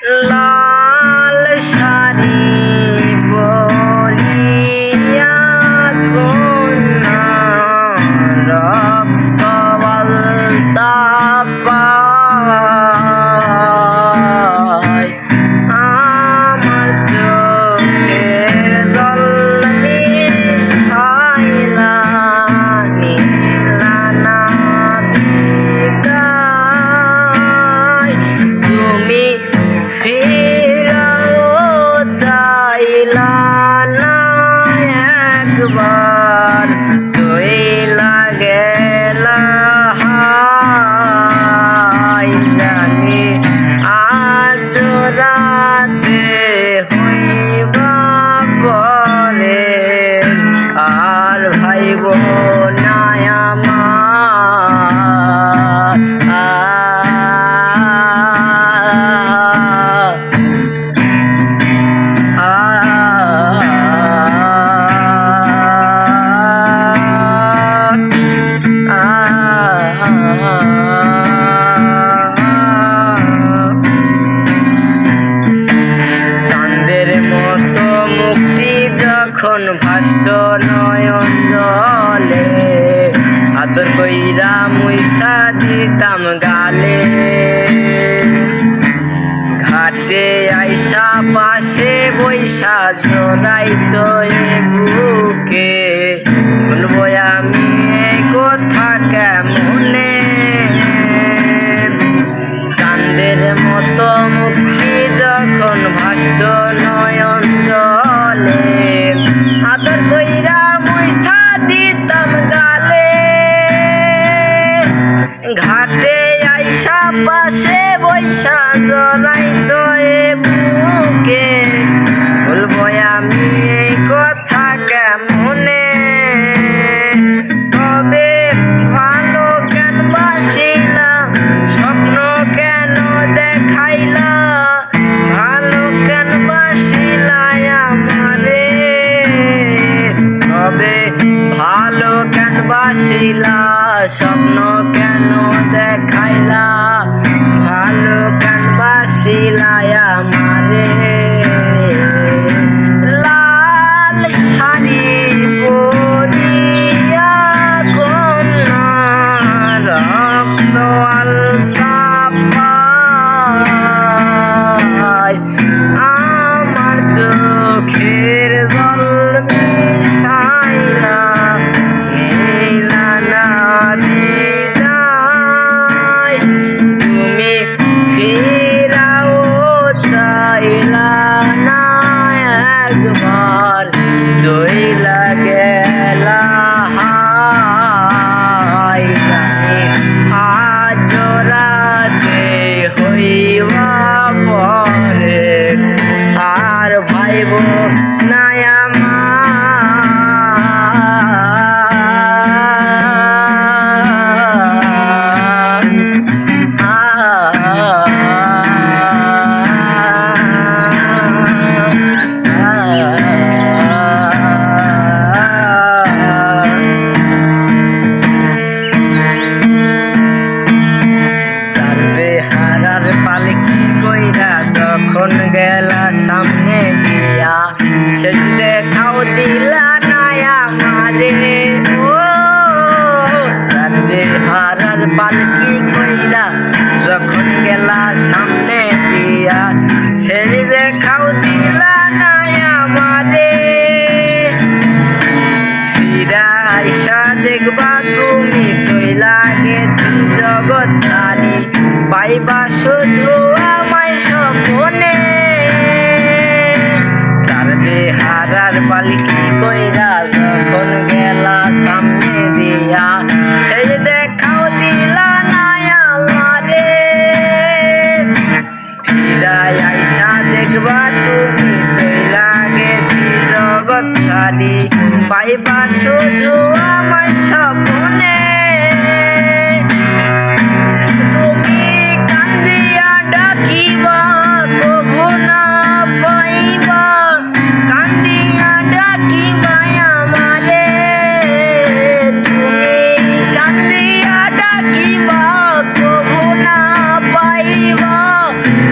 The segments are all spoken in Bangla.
লাল শাড়ি পরিয়া কন্যা রক্ত বলতা পায় আমার চোখের জল মিশাইলা নিলা না বিদায় তুমি ফিরাও চাইলা না একবার চইলা গেলা হায় জানি আজ রাতে হইবা পরে আর ভাইব না চাঁদের মতো মুক্তি যখন ভাসত নয়ন জলে আদর কইরা মুইসা দিতাম গালে ঘাটে আইসা পাশে বৈশা জড়াইতো এ বুকে বলবো আমি এই কথা কেমনে চাঁদের মতো মুক্তি যখন ভাসত নয়ন জলে আদর কইরা মুইসা দিতাম গালে ঘাটে আইসা পাশে বৈশা জড়াইতো এ বুকে বলবো আমি এই কথা কেমনে তবে ভালো কেন বাসিলা স্বপ্ন কেন দেখাইলা ভালো কেন বাসিলা আমারে তবে ভালো কেন বাসিলা স্বপ্ন কেন দেখাইলা ভালো কেন বাসিলা আমারে লাল শাড়ি পরিয়া কন্যা রক্ত আলতা পায় আমার চোখের জল মিশাইলা নিলা না বিদায় তুমি ফিরাও চাইলা না একবার চইলা গেলা হায় জানি আজ রাতে হইবা পরে আর ভাইব না হারার পালকি কইরা যখন গেলা সামনে দিয়া সে দেখাও দিলা না আমারে ও হারার পালকি কইরা যখন গেলা সামনে দিয়া সে দেখাও দিলা না আমারে ফিরা আইসা দেখবা তুমি চইলা গেছি জগৎ ছাড়ি পাইবা শুধু আমায় স্বপ্নে চারদে হারার পালকি কইরা যখন গেলা সামনে দিয়া সেই দেখাও দিলা না আমারে ফিরাই আইসা দেখবা তুমি চইলা গেছি জগৎ ছাড়ি পাইবা শুধু আমায় স্বপ্নে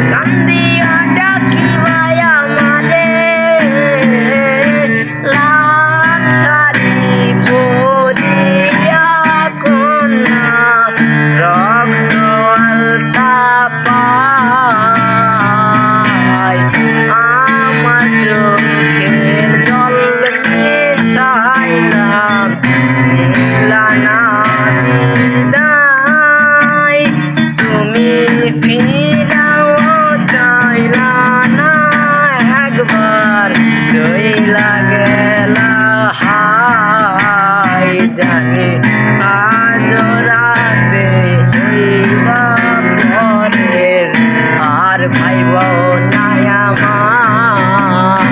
কান্দিয়া নাই আমার